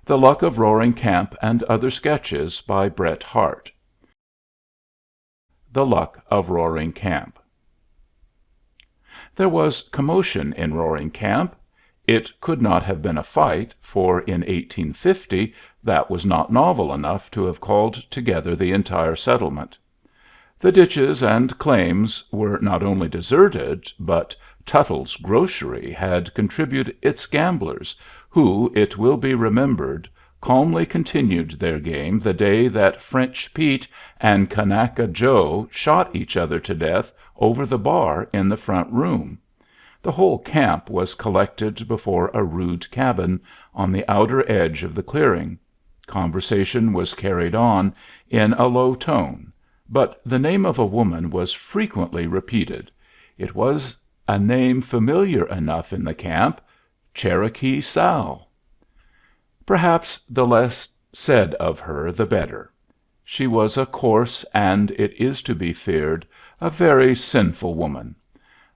The Luck of Roaring Camp and Other Sketches by Bret Harte. The Luck of Roaring Camp. There was commotion in Roaring Camp. It could not have been a fight, for in 1850 that was not novel enough to have called together the entire settlement. The ditches and claims were not only deserted, but Tuttle's grocery had contributed its gamblers, who, it will be remembered, calmly continued their game the day that French Pete and Kanaka Joe shot each other to death over the bar in the front room. The whole camp was collected before a rude cabin on the outer edge of the clearing. Conversation was carried on in a low tone, but the name of a woman was frequently repeated. It was a name familiar enough in the camp, Cherokee Sal. Perhaps the less said of her the better. She was a coarse, and, it is to be feared, a very sinful woman.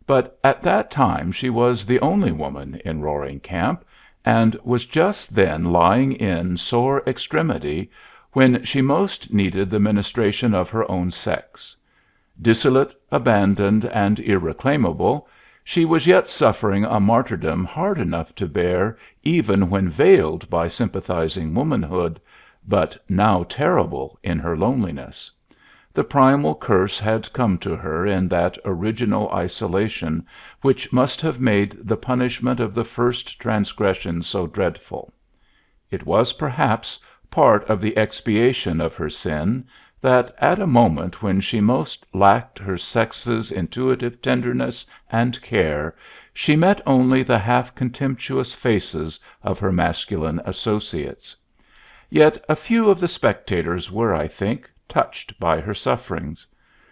But at that time she was the only woman in Roaring Camp, and was just then lying in sore extremity, when she most needed the ministration of her own sex. Dissolute, abandoned, and irreclaimable, she was yet suffering a martyrdom hard enough to bear even when veiled by sympathizing womanhood, but now terrible in her loneliness. The primal curse had come to her in that original isolation which must have made the punishment of the first transgression so dreadful. It was perhaps part of the expiation of her sin that at a moment when she most lacked her sex's intuitive tenderness and care, she met only the half contemptuous faces of her masculine associates. Yet a few of the spectators were, I think, touched by her sufferings.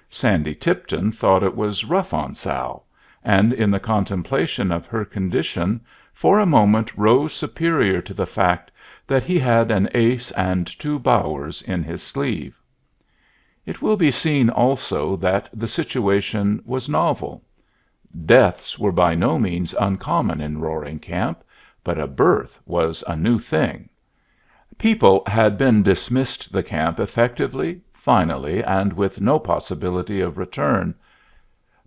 Sandy Tipton thought it was rough on Sal, and in the contemplation of her condition for a moment rose superior to the fact that he had an ace and two bowers in his sleeve. It will be seen also that the situation was novel. Deaths were by no means uncommon in Roaring Camp, but a birth was a new thing. People had been dismissed the camp effectively, finally, and with no possibility of return.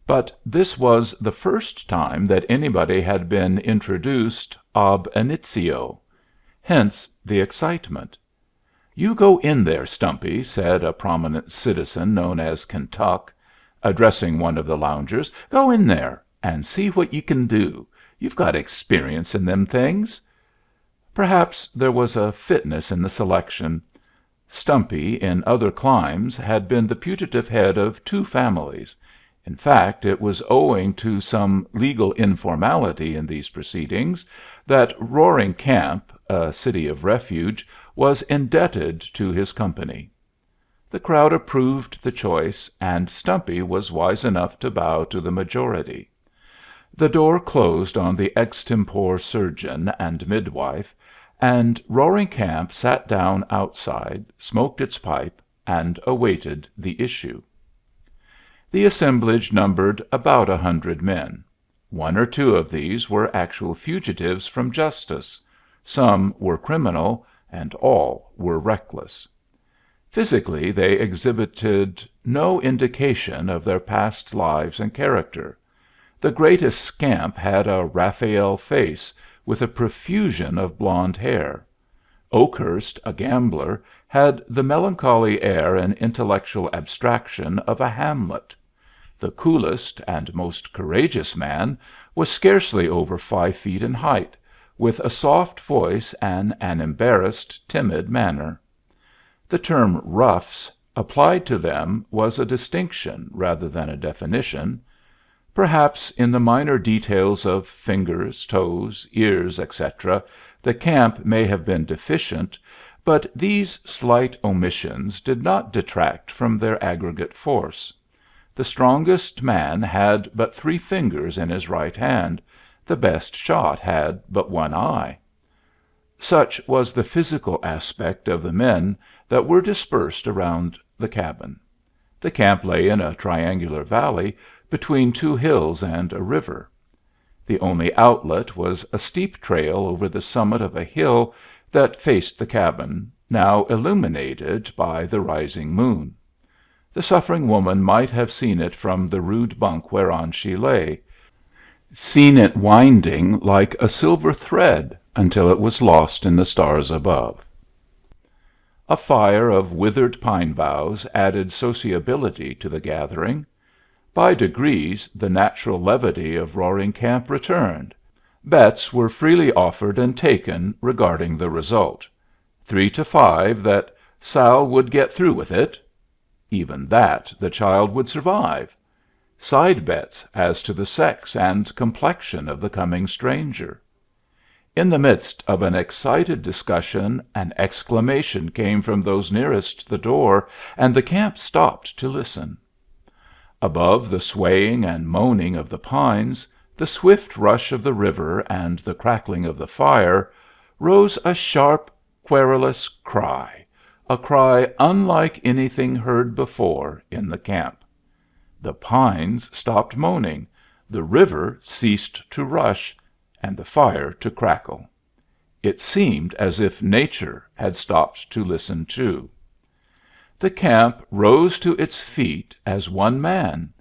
But this was the first time that anybody had been introduced ab initio. Hence the excitement. "You go in there, Stumpy," said a prominent citizen known as Kentuck, addressing one of the loungers. "Go in there and see what you can do. You've got experience in them things." Perhaps there was a fitness in the selection. Stumpy, in other climes, had been the putative head of two families. In fact, it was owing to some legal informality in these proceedings that Roaring Camp, a city of refuge, was indebted to his company. The crowd approved the choice, and Stumpy was wise enough to bow to the majority. The door closed on the extempore surgeon and midwife, and Roaring Camp sat down outside, smoked its pipe, and awaited the issue. The assemblage numbered about 100 men. One or two of these were actual fugitives from justice; some were criminal, and all were reckless. Physically they exhibited no indication of their past lives and character. The greatest scamp had a Raphael face, with a profusion of blond hair. Oakhurst, a gambler, had the melancholy air and intellectual abstraction of a Hamlet. The coolest and most courageous man was scarcely over 5 feet in height, with a soft voice and an embarrassed, timid manner. The term "roughs" applied to them was a distinction rather than a definition. Perhaps in the minor details of fingers, toes, ears, etc., the camp may have been deficient, but these slight omissions did not detract from their aggregate force. The strongest man had but 3 fingers in his right hand; the best shot had but one eye. Such was the physical aspect of the men that were dispersed around the cabin. The camp lay in a triangular valley between 2 hills and a river. The only outlet was a steep trail over the summit of a hill that faced the cabin, now illuminated by the rising moon. The suffering woman might have seen it from the rude bunk whereon she lay, seen it winding like a silver thread until it was lost in the stars above. A fire of withered pine boughs added sociability to the gathering. By degrees the natural levity of Roaring Camp returned. Bets were freely offered and taken regarding the result. 3 to 5 that Sal would get through with it. Even that the child would survive. Side bets as to the sex and complexion of the coming stranger. In the midst of an excited discussion an exclamation came from those nearest the door, and the camp stopped to listen. Above the swaying and moaning of the pines, the swift rush of the river and the crackling of the fire, rose a sharp, querulous cry, a cry unlike anything heard before in the camp. The pines stopped moaning, the river ceased to rush, and the fire to crackle. It seemed as if nature had stopped to listen too. The camp rose to its feet as one man.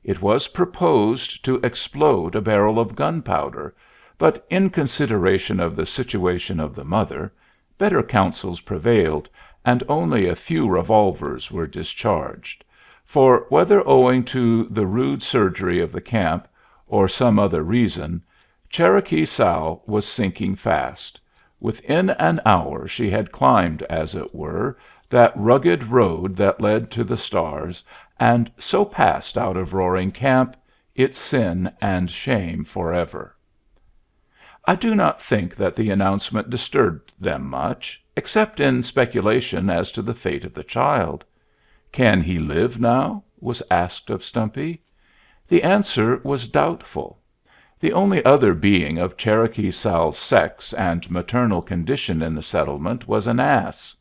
It was proposed to explode a barrel of gunpowder, but in consideration of the situation of the mother, better counsels prevailed, and only a few revolvers were discharged; for, whether owing to the rude surgery of the camp or some other reason, Cherokee Sal was sinking fast. Within an hour she had climbed, as it were, that rugged road that led to the stars, and so passed out of Roaring Camp, its sin and shame forever. I do not think that the announcement disturbed them much, except in speculation as to the fate of the child. "Can he live now?" was asked of Stumpy. The answer was doubtful. The only other being of Cherokee Sal's sex and maternal condition in the settlement was an ass.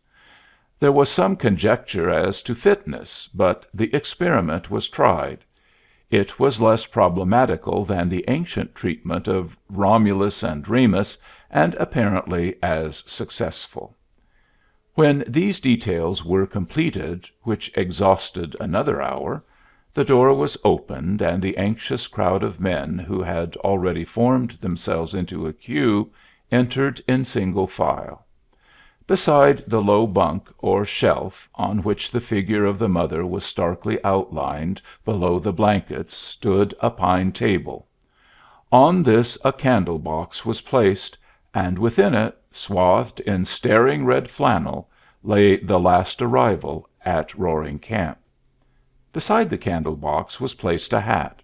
There was some conjecture as to fitness, but the experiment was tried. It was less problematical than the ancient treatment of Romulus and Remus, and apparently as successful. When these details were completed, which exhausted another hour, the door was opened, and the anxious crowd of men who had already formed themselves into a queue entered in single file. Beside the low bunk or shelf on which the figure of the mother was starkly outlined below the blankets stood a pine table. On this a candle box was placed, and within it, swathed in staring red flannel, lay the last arrival at Roaring Camp. Beside the candle box was placed a hat.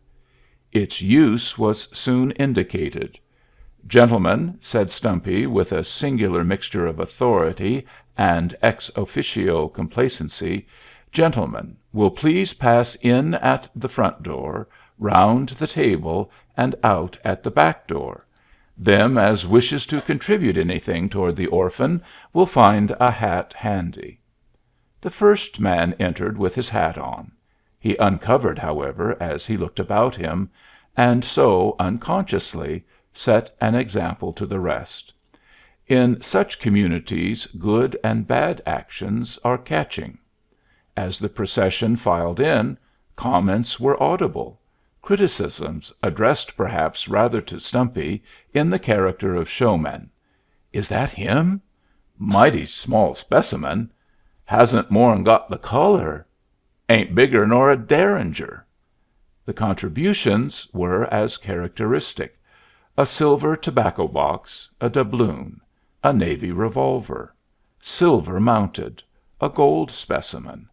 Its use was soon indicated. "Gentlemen," said Stumpy, with a singular mixture of authority and ex officio complacency, "gentlemen, will please pass in at the front door, round the table, and out at the back door. Them as wishes to contribute anything toward the orphan will find a hat handy." The first man entered with his hat on. He uncovered, however, as he looked about him, and so, unconsciously, set an example to the rest. In such communities good and bad actions are catching. As the procession filed in, comments were audible, criticisms addressed perhaps rather to Stumpy, in the character of showman. "Is that him?" "Mighty small specimen." "Hasn't more'n got the color." "Ain't bigger nor a derringer." The contributions were as characteristic: a silver tobacco box, a doubloon, a navy revolver, silver mounted, a gold specimen,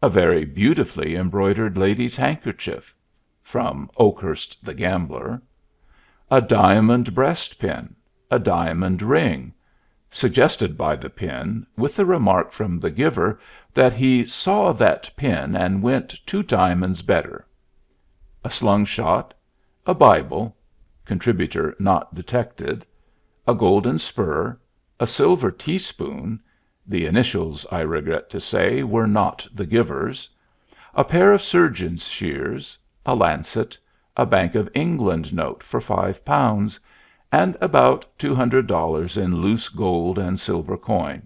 a very beautifully embroidered lady's handkerchief (from Oakhurst the gambler), a diamond breastpin, a diamond ring, suggested by the pin, with the remark from the giver that he saw that pin and went 2 diamonds better, a slung shot, a Bible (contributor not detected), a golden spur, a silver teaspoon (the initials, I regret to say, were not the giver's), a pair of surgeon's shears, a lancet, a Bank of England note for £5, and about $200 in loose gold and silver coin.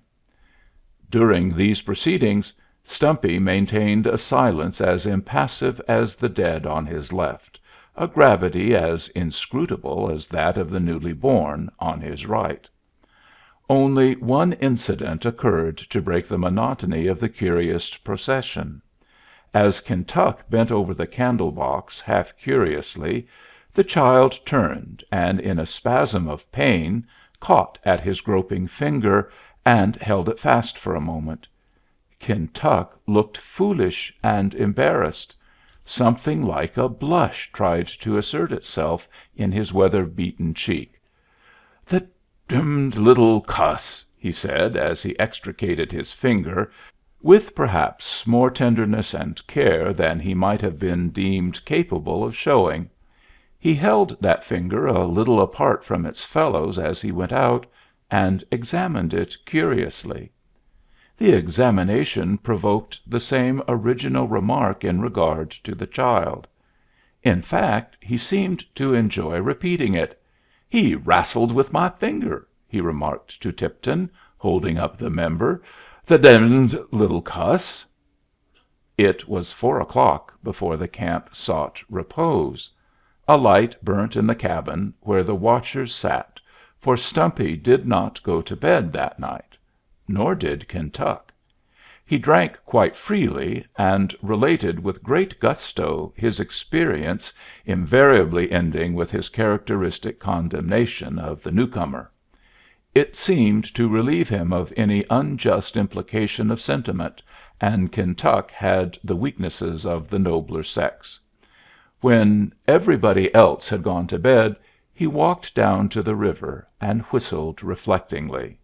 During these proceedings Stumpy maintained a silence as impassive as the dead on his left, a gravity as inscrutable as that of the newly born on his right. Only one incident occurred to break the monotony of the curious procession. As Kentuck bent over the candle box half curiously, the child turned, and in a spasm of pain caught at his groping finger and held it fast for a moment. Kentuck looked foolish and embarrassed. Something like a blush tried to assert itself in his weather-beaten cheek. "The demmed little cuss!" he said, as he extricated his finger, with perhaps more tenderness and care than he might have been deemed capable of showing. He held that finger a little apart from its fellows as he went out, and examined it curiously. The examination provoked the same original remark in regard to the child. In fact, he seemed to enjoy repeating it. "He wrastled with my finger," he remarked to Tipton, holding up the member. "The demmed little cuss!" It was 4 o'clock before the camp sought repose. A light burnt in the cabin where the watchers sat, for Stumpy did not go to bed that night. Nor did Kentuck. He drank quite freely, and related with great gusto his experience, invariably ending with his characteristic condemnation of the newcomer. It seemed to relieve him of any unjust implication of sentiment, and Kentuck had the weaknesses of the nobler sex. When everybody else had gone to bed, he walked down to the river and whistled reflectingly.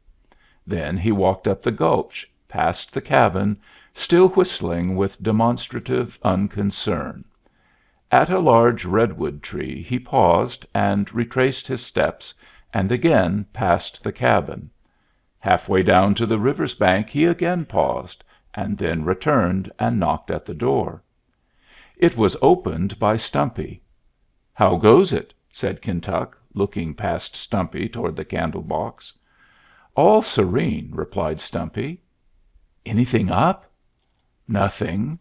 Then he walked up the gulch, past the cabin, still whistling with demonstrative unconcern. At a large redwood tree he paused and retraced his steps, and again passed the cabin. Halfway down to the river's bank he again paused, and then returned and knocked at the door. It was opened by Stumpy. "How goes it?" said Kentuck, looking past Stumpy toward the candle box. "All serene," replied Stumpy. "Anything up?" "Nothing."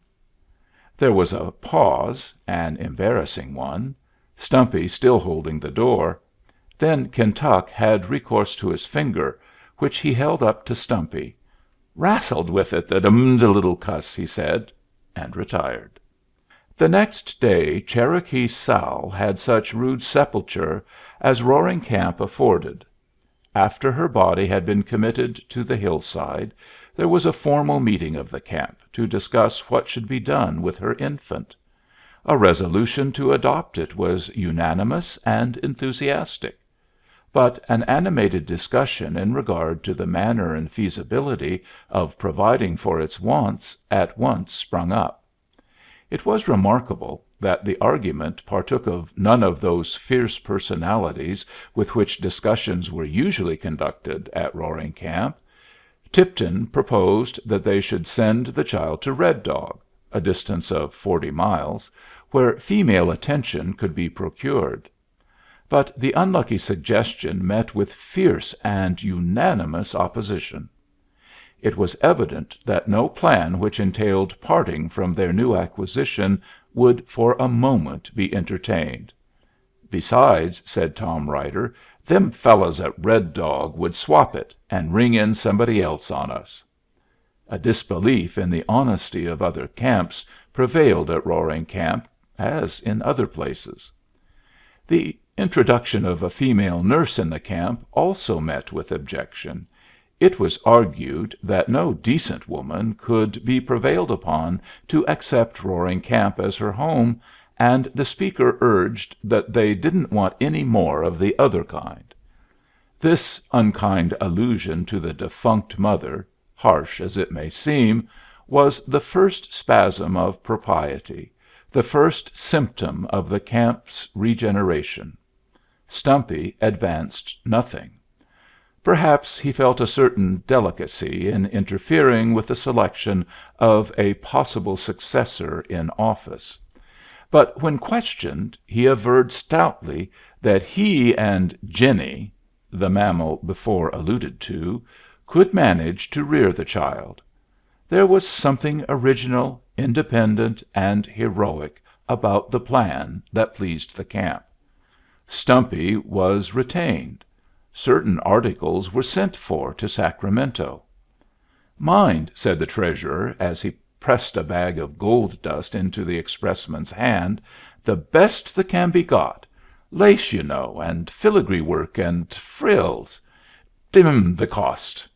There was a pause, an embarrassing one, Stumpy still holding the door. Then Kentuck had recourse to his finger, which he held up to Stumpy. "Wrastled with it, the demmed little cuss," he said, and retired. The next day Cherokee Sal had such rude sepulture as Roaring Camp afforded. After her body had been committed to the hillside, there was a formal meeting of the camp to discuss what should be done with her infant. A resolution to adopt it was unanimous and enthusiastic. But an animated discussion in regard to the manner and feasibility of providing for its wants at once sprung up. It was remarkable that the argument partook of none of those fierce personalities with which discussions were usually conducted at Roaring Camp. Tipton proposed that they should send the child to Red Dog, a distance of 40 miles, where female attention could be procured. But the unlucky suggestion met with fierce and unanimous opposition. It was evident that no plan which entailed parting from their new acquisition would for a moment be entertained. "Besides," said Tom Ryder, "them fellows at Red Dog would swap it and ring in somebody else on us." A disbelief in the honesty of other camps prevailed at Roaring Camp, as in other places. The introduction of a female nurse in the camp also met with objection. It was argued that no decent woman could be prevailed upon to accept Roaring Camp as her home, and the speaker urged that they didn't want any more of the other kind. This unkind allusion to the defunct mother, harsh as it may seem, was the first spasm of propriety, the first symptom of the camp's regeneration. Stumpy advanced nothing. Perhaps he felt a certain delicacy in interfering with the selection of a possible successor in office. But when questioned, he averred stoutly that he and Jenny, the mammal before alluded to, could manage to rear the child. There was something original, independent, and heroic about the plan that pleased the camp. Stumpy was retained. Certain articles were sent for to Sacramento. "Mind," said the Treasurer, as he pressed a bag of gold dust into the expressman's hand, "the best that can be got. Lace, you know, and filigree work, and frills. Dim the cost."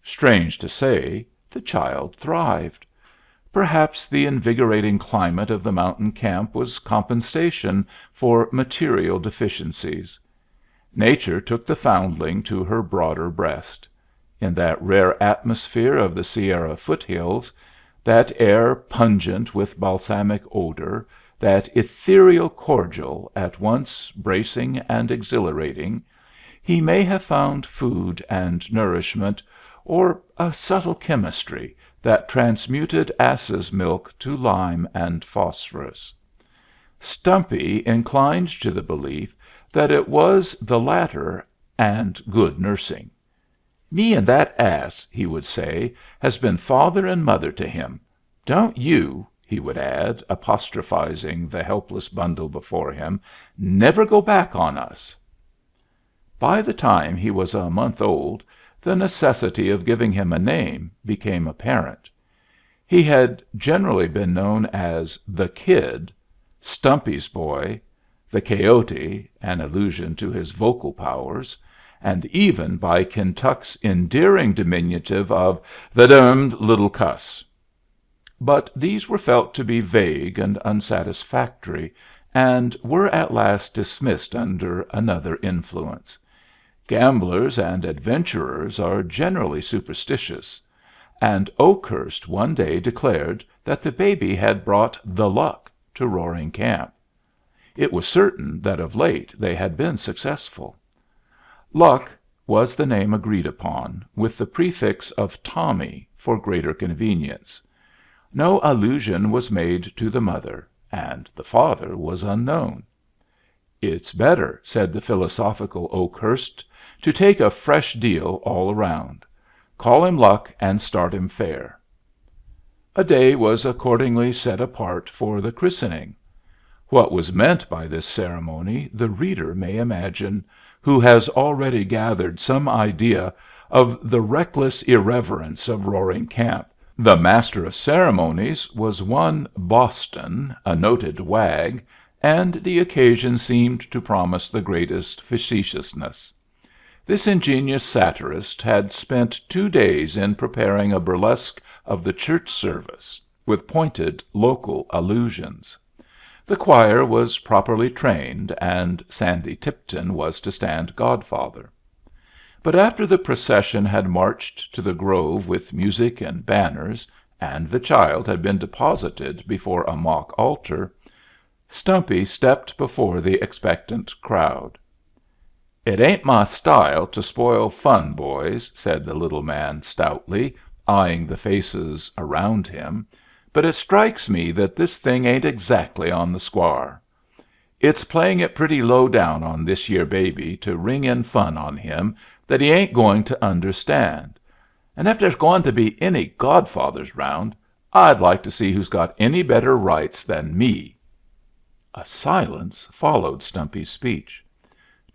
Strange to say, the child thrived. Perhaps the invigorating climate of the mountain camp was compensation for material deficiencies. Nature took the foundling to her broader breast. In that rare atmosphere of the Sierra foothills, that air pungent with balsamic odor, that ethereal cordial at once bracing and exhilarating, he may have found food and nourishment, or a subtle chemistry that transmuted ass's milk to lime and phosphorus. Stumpy inclined to the belief that it was the latter and good nursing. "Me and that ass," he would say, "has been father and mother to him. Don't you," he would add, apostrophizing the helpless bundle before him, "never go back on us." By the time he was a month old, the necessity of giving him a name became apparent. He had generally been known as "the Kid," "Stumpy's boy," "the Coyote," an allusion to his vocal powers, and even by Kentuck's endearing diminutive of "the durned little cuss." But these were felt to be vague and unsatisfactory, and were at last dismissed under another influence. Gamblers and adventurers are generally superstitious, and Oakhurst one day declared that the baby had brought the luck to Roaring Camp. It was certain that of late they had been successful. Luck was the name agreed upon, with the prefix of Tommy for greater convenience. No allusion was made to the mother, and the father was unknown. "It's better," said the philosophical Oakhurst, "to take a fresh deal all around. Call him Luck and start him fair." A day was accordingly set apart for the christening. What was meant by this ceremony the reader may imagine, who has already gathered some idea of the reckless irreverence of Roaring Camp. The master of ceremonies was one Boston, a noted wag, and the occasion seemed to promise the greatest facetiousness. This ingenious satirist had spent 2 days in preparing a burlesque of the church service, with pointed local allusions. The choir was properly trained, and Sandy Tipton was to stand godfather. But after the procession had marched to the grove with music and banners, and the child had been deposited before a mock altar, Stumpy stepped before the expectant crowd. "It ain't my style to spoil fun, boys," said the little man stoutly, eyeing the faces around him, "but it strikes me that this thing ain't exactly on the squar. It's playing it pretty low down on this yere baby to ring in fun on him that he ain't going to understand. And if there's going to be any godfathers round, I'd like to see who's got any better rights than me." A silence followed Stumpy's speech.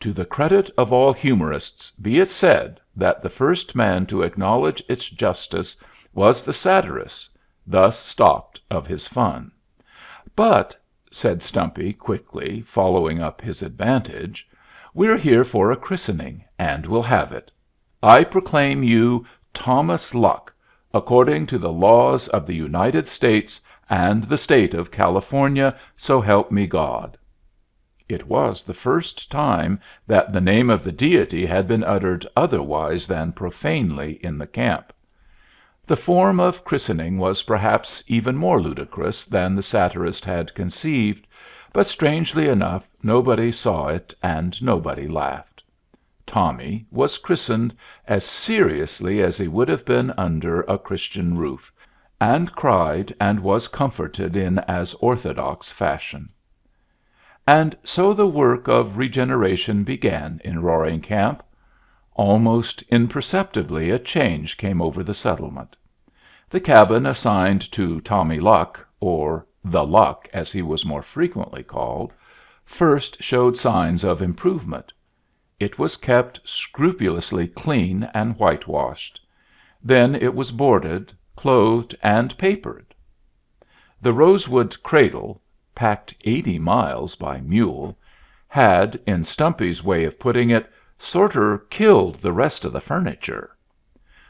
To the credit of all humorists be it said that the first man to acknowledge its justice was the satirist, thus stopped of his fun. "But," said Stumpy, quickly, following up his advantage, "we're here for a christening, and we'll have it. I proclaim you Thomas Luck, according to the laws of the United States and the State of California, so help me God." It was the first time that the name of the deity had been uttered otherwise than profanely in the camp. The form of christening was perhaps even more ludicrous than the satirist had conceived, but strangely enough nobody saw it and nobody laughed. Tommy was christened as seriously as he would have been under a Christian roof, and cried and was comforted in as orthodox fashion. And so the work of regeneration began in Roaring Camp. Almost imperceptibly a change came over the settlement. The cabin assigned to Tommy Luck, or the Luck as he was more frequently called, first showed signs of improvement. It was kept scrupulously clean and whitewashed. Then it was boarded, clothed, and papered. The rosewood cradle, packed 80 miles by mule, had, in Stumpy's way of putting it, "sorter killed the rest of the furniture."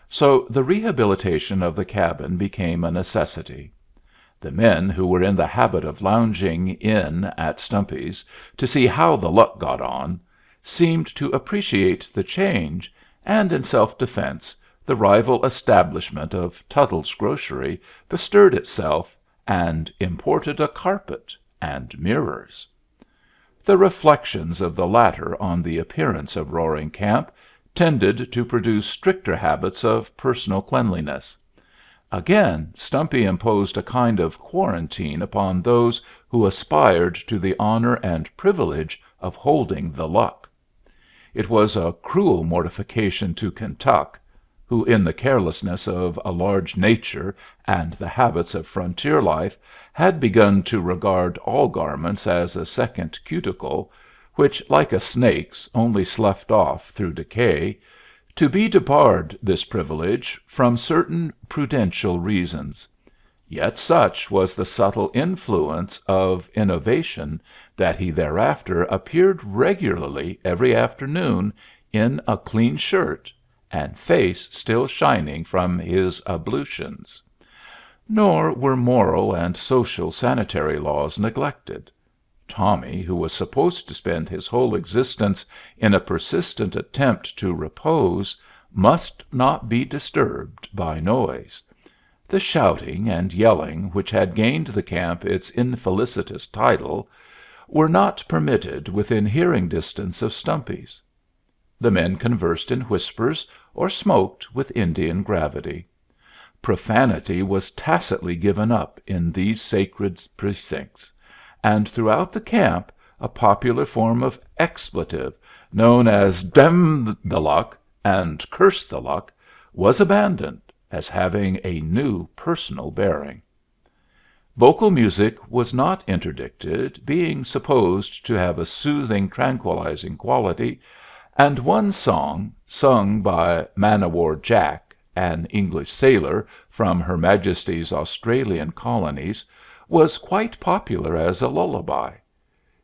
So the rehabilitation of the cabin became a necessity. The men who were in the habit of lounging in at Stumpy's to see how the Luck got on seemed to appreciate the change, and in self-defense the rival establishment of Tuttle's grocery bestirred itself and imported a carpet and mirrors. The reflections of the latter on the appearance of Roaring Camp tended to produce stricter habits of personal cleanliness. Again Stumpy imposed a kind of quarantine upon those who aspired to the honor and privilege of holding the Luck. It was a cruel mortification to Kentuck, who in the carelessness of a large nature and the habits of frontier life had begun to regard all garments as a second cuticle, which, like a snake's, only sloughed off through decay, to be debarred this privilege from certain prudential reasons. Yet such was the subtle influence of innovation that he thereafter appeared regularly every afternoon in a clean shirt, and face still shining from his ablutions. Nor were moral and social sanitary laws neglected. Tommy, who was supposed to spend his whole existence in a persistent attempt to repose, must not be disturbed by noise. The shouting and yelling which had gained the camp its infelicitous title were not permitted within hearing distance of Stumpy's. The men conversed in whispers or smoked with Indian gravity. Profanity was tacitly given up in these sacred precincts, and throughout the camp a popular form of expletive, known as "Dam the Luck" and "Curse the Luck," was abandoned as having a new personal bearing. Vocal music was not interdicted, being supposed to have a soothing, tranquilizing quality, and one song, sung by Man o' War Jack, an English sailor from Her Majesty's Australian colonies, was quite popular as a lullaby.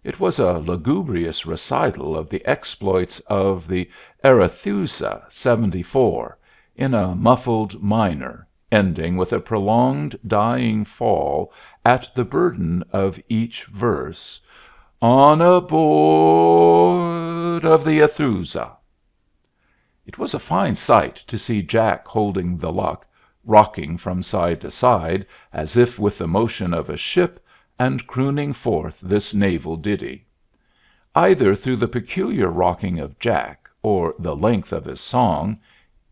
It was a lugubrious recital of the exploits of the Arethusa 74 in a muffled minor, ending with a prolonged dying fall at the burden of each verse, "On aboard of the Arethusa." It was a fine sight to see Jack holding the Luck, rocking from side to side as if with the motion of a ship, and crooning forth this naval ditty. Either through the peculiar rocking of Jack or the length of his song,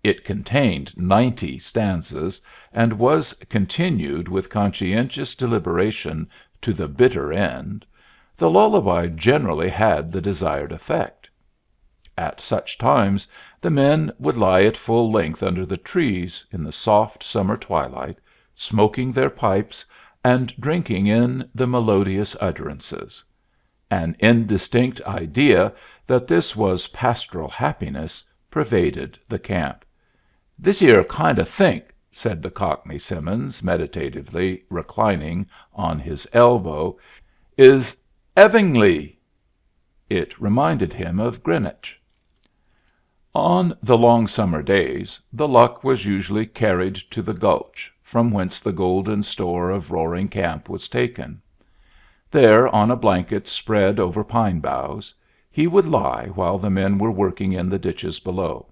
it contained 90 stanzas, and was continued with conscientious deliberation to the bitter end, the lullaby generally had the desired effect. At such times the men would lie at full length under the trees, in the soft summer twilight, smoking their pipes and drinking in the melodious utterances. An indistinct idea that this was pastoral happiness pervaded the camp. "This 'ere kind o' think," said the Cockney Simmons, meditatively reclining on his elbow, "is 'evingly." It reminded him of Greenwich. On the long summer days the Luck was usually carried to the gulch, from whence the golden store of Roaring Camp was taken. There, on a blanket spread over pine boughs, he would lie while the men were working in the ditches below.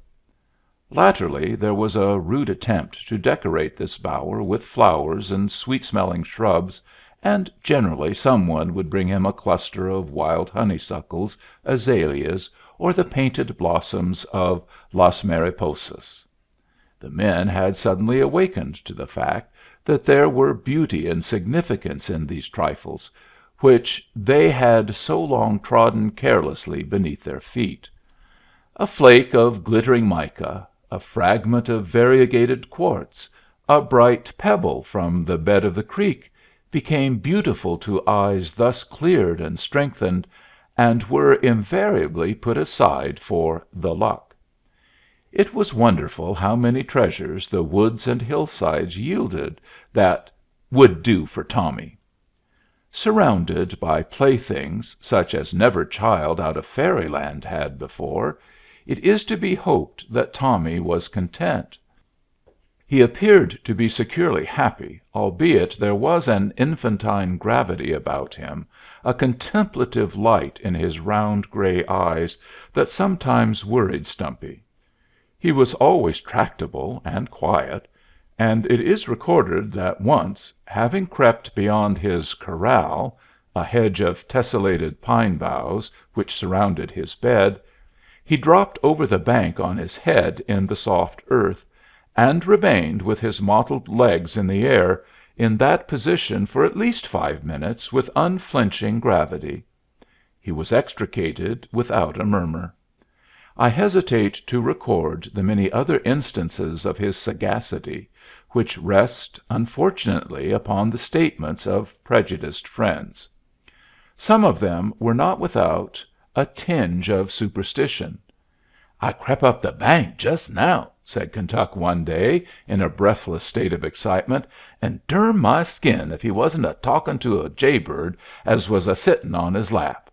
Latterly there was a rude attempt to decorate this bower with flowers and sweet-smelling shrubs, and generally some one would bring him a cluster of wild honeysuckles, azaleas, or the painted blossoms of Las Mariposas. The men had suddenly awakened to the fact that there were beauty and significance in these trifles, which they had so long trodden carelessly beneath their feet. A flake of glittering mica, a fragment of variegated quartz, a bright pebble from the bed of the creek, became beautiful to eyes thus cleared and strengthened, and were invariably put aside for "the luck." It was wonderful how many treasures the woods and hillsides yielded that "would do for Tommy." Surrounded by playthings such as never child out of fairyland had before, it is to be hoped that Tommy was content. He appeared to be securely happy, albeit there was an infantine gravity about him, a contemplative light in his round gray eyes that sometimes worried Stumpy. He was always tractable and quiet, and it is recorded that once, having crept beyond his "corral," a hedge of tessellated pine boughs which surrounded his bed, he dropped over the bank on his head in the soft earth, and remained with his mottled legs in the air, in that position for at least 5 minutes with unflinching gravity. He was extricated without a murmur. I hesitate to record the many other instances of his sagacity, which rest, unfortunately, upon the statements of prejudiced friends. Some of them were not without a tinge of superstition. "I crep' up the bank just now," said Kentuck one day, in a breathless state of excitement, "and dern my skin if he wasn't a talkin' to a jaybird as was a sittin' on his lap.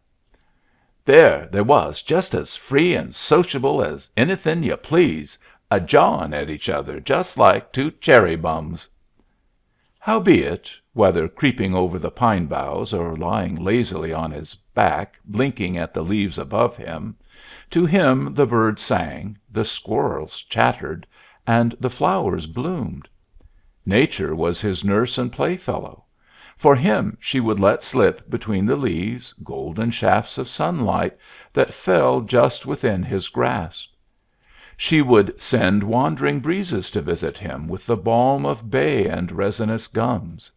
There they was, just as free and sociable as anythin' you please, a jawin' at each other just like two cherry bums." Howbeit, whether creeping over the pine boughs or lying lazily on his back blinking at the leaves above him, to him the birds sang, the squirrels chattered, and the flowers bloomed. Nature was his nurse and playfellow. For him she would let slip between the leaves golden shafts of sunlight that fell just within his grasp. She would send wandering breezes to visit him with the balm of bay and resinous gums.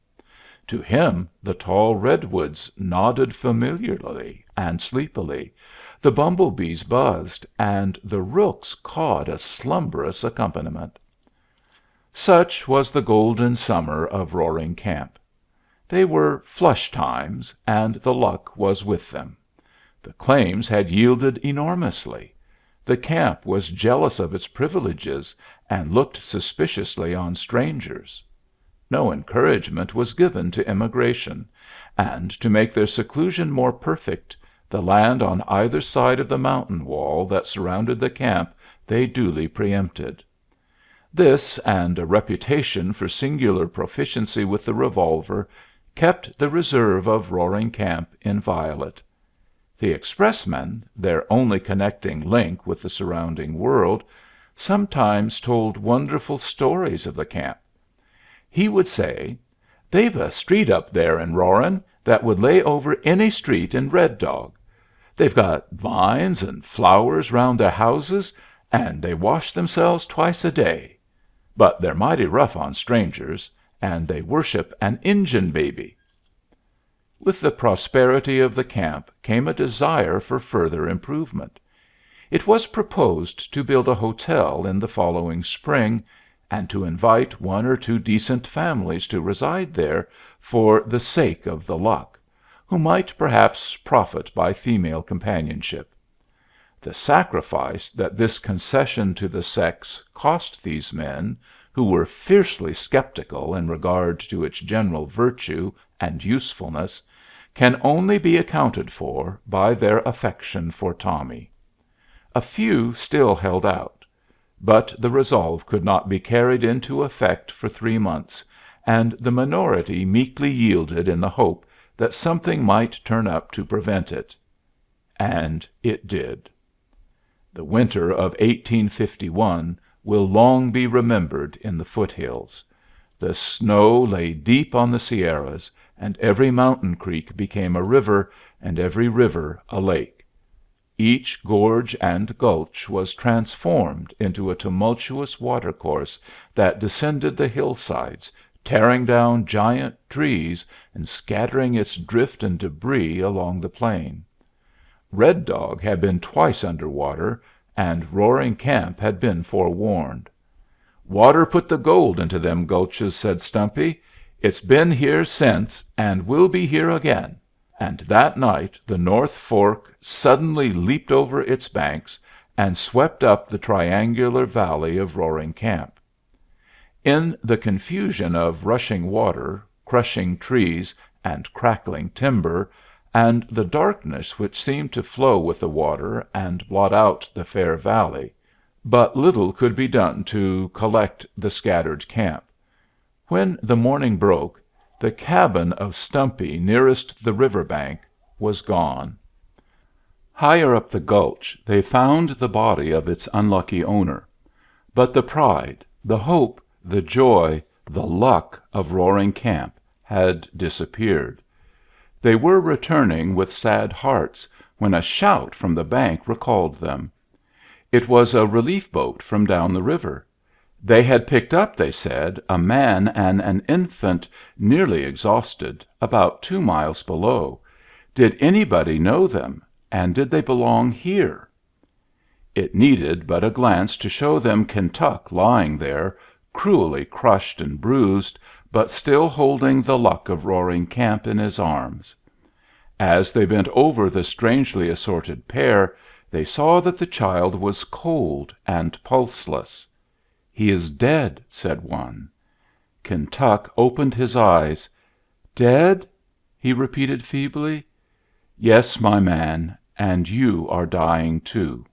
To him the tall redwoods nodded familiarly and sleepily, the bumblebees buzzed, and the rooks cawed a slumberous accompaniment. Such was the golden summer of Roaring Camp. They were "flush times," and the luck was with them. The claims had yielded enormously. The camp was jealous of its privileges, and looked suspiciously on strangers. No encouragement was given to immigration, and to make their seclusion more perfect, the land on either side of the mountain wall that surrounded the camp they duly preempted. This, and a reputation for singular proficiency with the revolver, kept the reserve of Roaring Camp inviolate. The expressman, their only connecting link with the surrounding world, sometimes told wonderful stories of the camp. He would say, "They've a street up there in Roarin' that would lay over any street in Red Dog. They've got vines and flowers round their houses, and they wash themselves twice a day. But they're mighty rough on strangers, and they worship an Injun baby." With the prosperity of the camp came a desire for further improvement. It was proposed to build a hotel in the following spring, and to invite one or two decent families to reside there for the sake of the luck, who might perhaps profit by female companionship. The sacrifice that this concession to the sex cost these men, who were fiercely skeptical in regard to its general virtue and usefulness, can only be accounted for by their affection for Tommy. A few still held out; but the resolve could not be carried into effect for 3 months, and the minority meekly yielded in the hope that something might turn up to prevent it. And it did. The winter of 1851 will long be remembered in the foothills. The snow lay deep on the Sierras, and every mountain creek became a river, and every river a lake. Each gorge and gulch was transformed into a tumultuous watercourse that descended the hillsides, tearing down giant trees and scattering its drift and debris along the plain. Red Dog had been twice under water, and Roaring Camp had been forewarned. "Water put the gold into them gulches," said Stumpy. "It's been here since, and will be here again." And that night the North Fork suddenly leaped over its banks and swept up the triangular valley of Roaring Camp. In the confusion of rushing water, crushing trees, and crackling timber, and the darkness which seemed to flow with the water and blot out the fair valley, but little could be done to collect the scattered camp. When the morning broke, the cabin of Stumpy nearest the river bank was gone. Higher up the gulch they found the body of its unlucky owner. But the pride, the hope, the joy, the luck of Roaring Camp had disappeared. They were returning with sad hearts when a shout from the bank recalled them. It was a relief boat from down the river. They had picked up, they said, a man and an infant, nearly exhausted, about 2 miles below. Did anybody know them, and did they belong here? It needed but a glance to show them Kentuck lying there, cruelly crushed and bruised, but still holding the luck of Roaring Camp in his arms. As they bent over the strangely assorted pair, they saw that the child was cold and pulseless. "He is dead," said one. Kentuck opened his eyes. "Dead?" he repeated feebly. "Yes, my man, and you are dying too."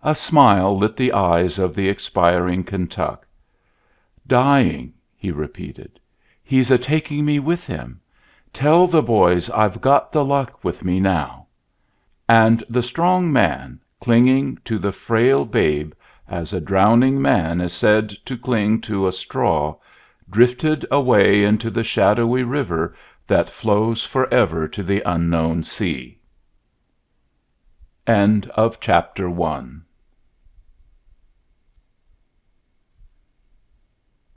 A smile lit the eyes of the expiring Kentuck. "Dying," he repeated. "He's a taking me with him. Tell the boys I've got the luck with me now." And the strong man, clinging to the frail babe as a drowning man is said to cling to a straw, drifted away into the shadowy river that flows forever to the unknown sea. End of Chapter 1.